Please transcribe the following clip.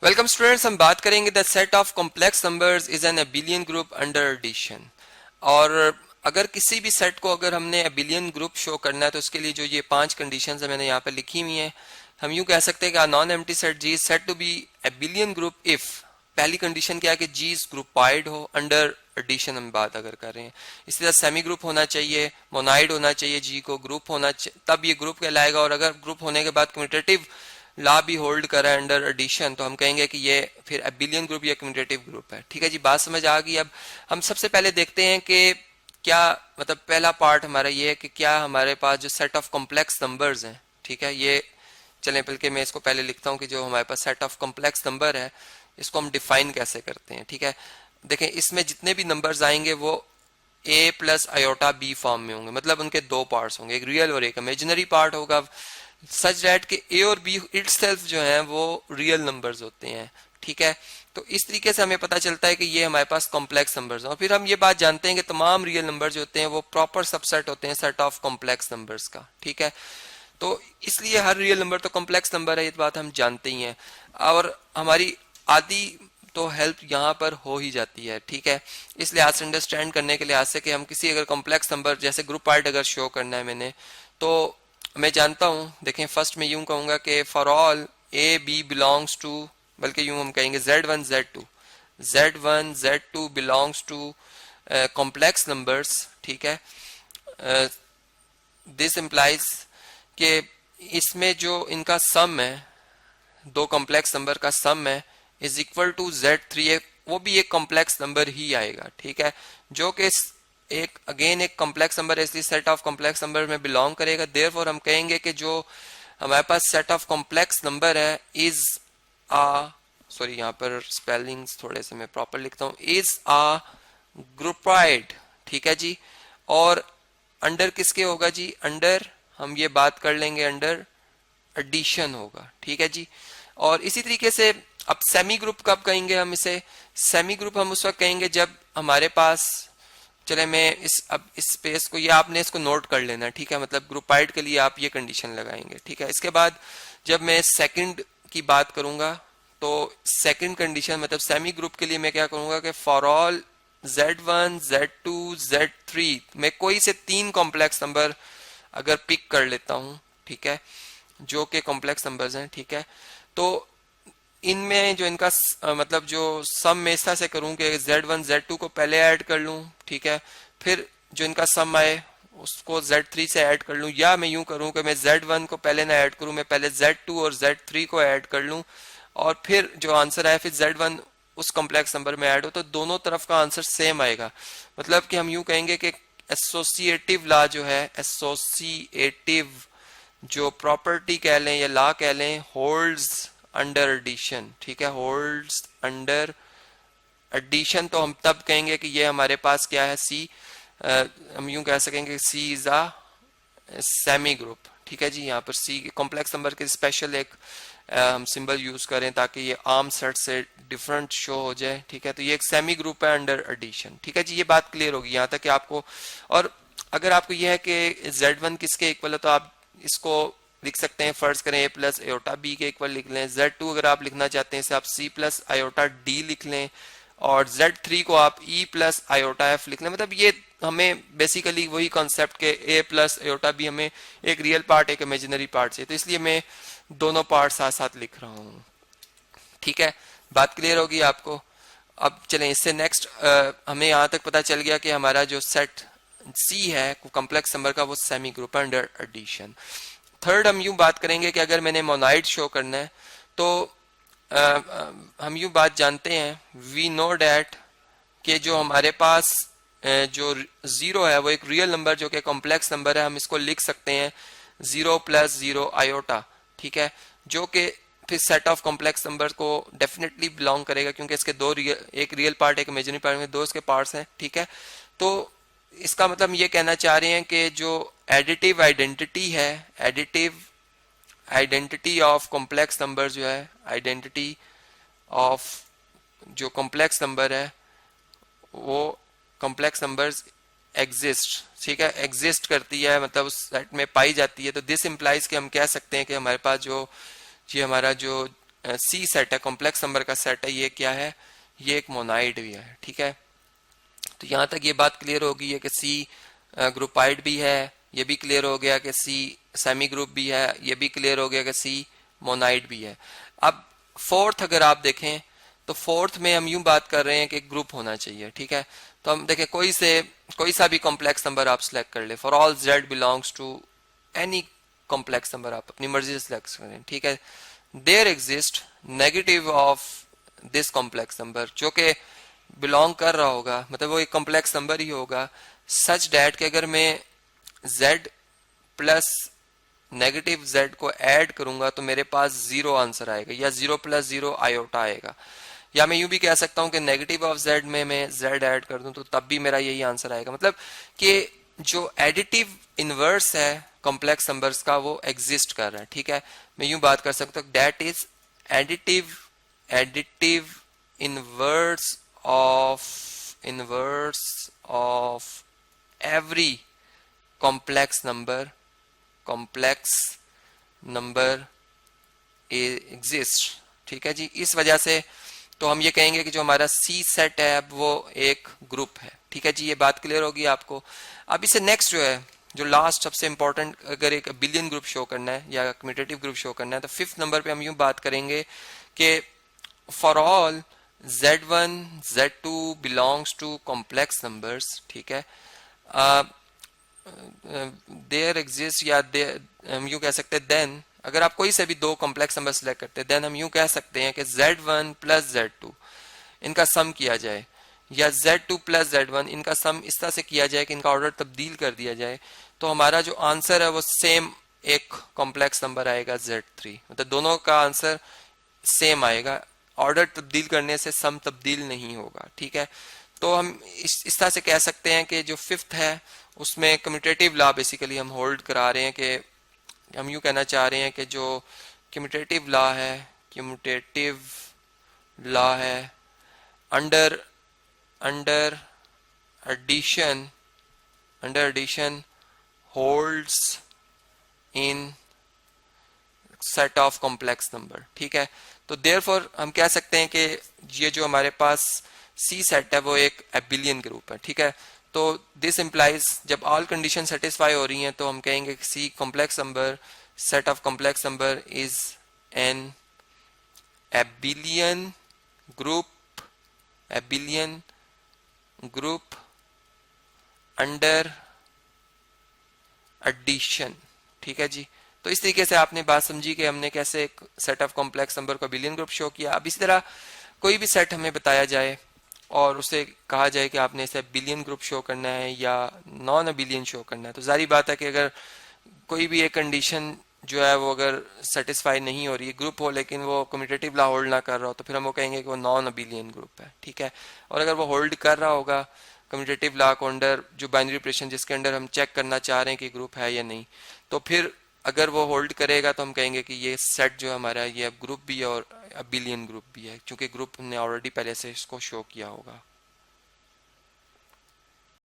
Welcome students, हम बात करेंगे the set of complex numbers is an abelian group under addition. और अगर किसी भी सेट को अगर हमने अबिलियन ग्रुप शो करना है तो उसके लिए जो ये 5 कंडीशंस है मैंने यहाँ पे लिखी हुई हैं। हम यूँ कह सकते हैं कि non empty set G is set to be abelian group if पहली कंडीशन क्या है कि जी इज ग्रुपाइड हो अंडर एडिशन। हम बात अगर कर रहे हैं इसी तरह सेमी ग्रुप होना चाहिए, मोनाइड होना चाहिए, जी को ग्रुप होना चाहिए, तब ये ग्रुप कहलाएगा। और अगर ग्रुप होने के बाद कम्यूटेटिव ला भी होल्ड कर रहा है अंडर एडिशन तो हम कहेंगे कि ये फिर अबिलियन ग्रुप या कम्यूटेटिव ग्रुप है। ठीक है जी, बात समझ आ गई। अब हम सबसे पहले देखते हैं कि क्या मतलब पहला पार्ट हमारा ये है कि क्या हमारे पास जो सेट ऑफ कॉम्प्लेक्स नंबर्स हैं, ठीक है, ये चलें बल्कि मैं इसको पहले लिखता हूँ कि जो हमारे पास सेट ऑफ कॉम्प्लेक्स नंबर है इसको हम डिफाइन कैसे करते हैं। ठीक है, देखें इसमें जितने भी नंबर्स आएंगे वो a plus iota b form में होंगे, मतलब उनके दो पार्ट्स होंगे, एक रियल और एक इमेजिनरी पार्ट होगा, सच दैट कि a और b इटसेल्फ जो है वो रियल नंबर्स होते हैं। ठीक है, तो इस तरीके से हमें पता चलता है कि ये हमारे पास कॉम्प्लेक्स नंबर्स हैं। और फिर हम ये बात जानते हैं कि तमाम रियल नंबर जो होते हैं वो प्रॉपर सबसेट होते हैं सेट ऑफ कॉम्प्लेक्स नंबर्स का। ठीक है, तो इसलिए हर रियल नंबर तो कॉम्प्लेक्स नंबर है, ये बात हम जानते ही हैं। और हमारी आदि तो हेल्प यहाँ पर हो ही जाती है। ठीक है, इस लिहाज से अंडरस्टैंड करने के लिहाज से कि हम किसी अगर कॉम्प्लेक्स नंबर जैसे ग्रुप पार्ट अगर शो करना है मैंने, तो मैं जानता हूँ, देखें फर्स्ट में यूं कहूंगा कि for all a b belongs to, बल्कि यूं हम कहेंगे z1 z2, z1 z2 belongs to complex numbers. ठीक है, दिस इम्प्लाइज कि इसमें जो इनका सम है, दो कॉम्प्लेक्स नंबर का सम है, इज इक्वल टू z3, वो भी एक कॉम्प्लेक्स नंबर ही आएगा। ठीक है, जो कि एक अगेन एक कॉम्प्लेक्स नंबर है इसलिए सेट ऑफ कॉम्प्लेक्स नंबर में बिलोंग करेगा। देयरफॉर हम कहेंगे कि जो हमारे पास सेट ऑफ कॉम्प्लेक्स नंबर है इज आ, सॉरी यहाँ पर स्पेलिंग्स थोड़े से मैं प्रॉपर लिखता हूँ, इज आ ग्रुपाइड। ठीक है जी, और अंडर किसके होगा जी, अंडर हम ये बात कर लेंगे अंडर एडिशन होगा। ठीक है जी, और इसी तरीके से अब सेमी ग्रुप कब कहेंगे हम इसे, सेमी ग्रुप हम उस वक्त कहेंगे जब हमारे पास, चले मैं अब इस स्पेस को, ये आपने इसको नोट कर लेना। ठीक है, मतलब ग्रुपाइड के लिए आप ये कंडीशन लगाएंगे। ठीक है, इसके बाद जब मैं सेकंड की बात करूंगा तो सेकंड कंडीशन मतलब सेमी ग्रुप के लिए मैं क्या करूंगा कि for all z1 z2 z3 मैं कोई से 3 कॉम्प्लेक्स नंबर अगर पिक कर लेता हूं, ठीक है, जो कि कॉम्प्लेक्स नंबर्स हैं। ठीक है, तो इनमें जो इनका मतलब जो सम में इस तरह से करूं कि z1 z2 को पहले ऐड कर लूं, ठीक है, फिर जो इनका सम आए उसको z3 से ऐड कर लूं, या मैं यूं करूं कि मैं z1 को पहले ना ऐड करूं, मैं पहले z2 और z3 को ऐड कर लूं और फिर जो आंसर आए फिर z1 उस कॉम्प्लेक्स नंबर में ऐड हो, तो दोनों तरफ का आंसर सेम आएगा। मतलब कि हम यूं कहेंगे कि एसोसिएटिव लॉ जो है, एसोसिएटिव जो प्रॉपर्टी कह लें या लॉ कह लें, होल्ड्स अंडर एडिशन। ठीक है, होल्ड्स अंडर एडिशन, तो हम तब कहेंगे कि ये हमारे पास क्या है, सी, हम यूं कह सकेंगे सी इज अ सेमी ग्रुप। ठीक है जी, यहाँ पर सी कॉम्प्लेक्स नंबर के स्पेशल एक हम सिंबल यूज करें ताकि ये आम सेट से डिफरेंट शो हो जाए। ठीक है, तो ये एक सेमी ग्रुप है अंडर एडिशन। ठीक है जी, ये बात क्लियर होगी यहाँ तक कि आपको, और अगर आपको यह है कि z1 किसके इक्वल है तो आप इसको लिख सकते हैं, फर्ज करें a प्लस आयोटा बी के इक्वल लिख लें, z2 अगर आप लिखना चाहते हैं इसे आप c प्लस आयोटा डी लिख लें, और z3 को आप e प्लस आयोटा एफ लिख लें। मतलब ये हमें बेसिकली वही कॉन्सेप्ट के a प्लस आयोटा बी हमें एक रियल पार्ट एक इमेजिनरी पार्ट से, तो इसलिए मैं दोनों पार्ट साथ साथ लिख रहा हूँ। ठीक है, बात क्लियर होगी आपको। अब चलें इससे नेक्स्ट, हमें यहाँ तक पता चल गया कि हमारा जो सेट सी है कॉम्प्लेक्स नंबर का वो semi group under addition. Third हम यूं बात करेंगे कि अगर मैंने मोनाइड शो करना है तो हम यूं बात जानते हैं, वी नो डैट कि जो हमारे पास जो जीरो है वो एक रियल नंबर जो कि कॉम्प्लेक्स नंबर है, हम इसको लिख सकते हैं 0 प्लस 0 आयोटा। ठीक है, जो कि फिर सेट ऑफ कॉम्प्लेक्स नंबर को डेफिनेटली बिलोंग करेगा क्योंकि इसके दो रियल, एक रियल पार्ट एक इमेजिनरी पार्ट में दो इसके पार्ट्स हैं। ठीक है, तो इसका मतलब हम ये कहना चाह रहे हैं कि जो एडिटिव आइडेंटिटी है, additive identity of complex number जो है, आइडेंटिटी ऑफ जो कॉम्प्लेक्स नंबर है वो कॉम्प्लेक्स नंबर्स एग्जिस्ट। ठीक है, एग्जिस्ट करती है मतलब उस सेट में पाई जाती है। तो दिस इंप्लाइज कि हम कह सकते हैं कि हमारे पास जो ये हमारा जो सी सेट है, कॉम्प्लेक्स नंबर का सेट है, ये क्या है, ये एक मोनाइड भी है। ठीक है, तो यहां तक ये बात क्लियर होगी है कि सी ग्रुपाइड भी है, ये भी क्लियर हो गया कि सी सेमी ग्रुप भी है, ये भी क्लियर हो गया कि सी मोनाइड भी है। अब फोर्थ अगर आप देखें तो फोर्थ में हम यूं बात कर रहे हैं कि ग्रुप होना चाहिए। ठीक है, तो हम देखें कोई सा भी कॉम्प्लेक्स नंबर आप सिलेक्ट कर ले, for all z belongs to any complex number आप अपनी मर्जी से सिलेक्ट करें। ठीक है, there exist negative of this complex number, जो कि बिलोंग कर रहा होगा, मतलब वो एक कॉम्प्लेक्स नंबर ही होगा, सच डैट कि अगर मैं z प्लस नेगेटिव z को ऐड करूंगा तो मेरे पास जीरो आंसर आएगा, या जीरो प्लस जीरो आयोटा आएगा। या मैं यूं भी कह सकता हूं कि नेगेटिव ऑफ z में मैं z ऐड कर दूं तो तब भी मेरा यही आंसर आएगा। मतलब कि जो एडिटिव इनवर्स है कॉम्प्लेक्स नंबर्स का वो एग्जिस्ट कर रहा है। ठीक है, मैं यूं बात कर सकता हूं that is additive inverse of every complex number exists। ठीक है जी, इस वजह से तो हम ये कहेंगे कि जो हमारा सी सेट है अब वो एक ग्रुप है। ठीक है जी, ये बात क्लियर होगी आपको। अब इसे नेक्स्ट जो है, जो लास्ट सबसे इंपॉर्टेंट, अगर एक बिलियन ग्रुप शो करना है या कम्यूटेटिव ग्रुप शो करना है तो फिफ्थ नंबर पे हम यूं बात करेंगे कि for all z1 z2 belongs to complex numbers। ठीक है, देयर एग्जिस्ट, या हम यूं कह सकते हैं देन, अगर आप कोई से भी दो कॉम्प्लेक्स नंबर सेलेक्ट करते हैं देन हम यूं कह सकते हैं कि z1 प्लस z2 इनका सम किया जाए, या z2 प्लस z1 इनका सम इस तरह से किया जाए कि इनका ऑर्डर तब्दील कर दिया जाए, तो हमारा जो आंसर है वो सेम एक कॉम्प्लेक्स नंबर आएगा z3। मतलब दोनों का आंसर सेम आएगा, ऑर्डर तब्दील करने से सम तब्दील नहीं होगा। ठीक है, तो हम इस तरह से कह सकते हैं कि जो फिफ्थ है उसमें कम्यूटेटिव लॉ बेसिकली हम होल्ड करा रहे हैं, कि हम यूं कहना चाह रहे हैं कि जो कम्यूटेटिव लॉ है under addition holds in set of complex number. ठीक है, तो देयरफॉर हम कह सकते हैं कि ये जो हमारे पास सी सेट है वो एक एबिलियन ग्रुप है। ठीक है, तो दिस इंप्लाइज जब ऑल कंडीशन सेटिस्फाई हो रही हैं तो हम कहेंगे कि C complex number set of complex number is an abelian group under addition. ठीक है जी, तो इस तरीके से आपने बात समझी कि हमने कैसे एक सेट ऑफ कॉम्प्लेक्स नंबर को बिलियन ग्रुप शो किया। अब इसी तरह कोई भी सेट हमें बताया जाए और उसे कहा जाए कि आपने इसे बिलियन ग्रुप शो करना है या नॉन अबिलियन शो करना है, तो जारी बात है कि अगर कोई भी एक कंडीशन जो है वो अगर सेटिस्फाई नहीं हो रही है, ग्रुप हो लेकिन वो कम्यूटेटिव लॉ होल्ड ना कर रहा हो, तो फिर हम वो कहेंगे कि वो नॉन अबिलियन ग्रुप है। ठीक है, और अगर वो होल्ड कर रहा होगा कम्यूटेटिव लॉ को अंडर जो बाइनरी ऑपरेशन जिसके अंडर हम चेक करना चाह रहे हैं कि ग्रुप है या नहीं, तो फिर अगर वो होल्ड करेगा तो हम कहेंगे कि ये सेट जो हमारा ये अब ग्रुप भी है और अबिलियन ग्रुप भी है, क्योंकि ग्रुप हमने ऑलरेडी पहले से इसको शो किया होगा।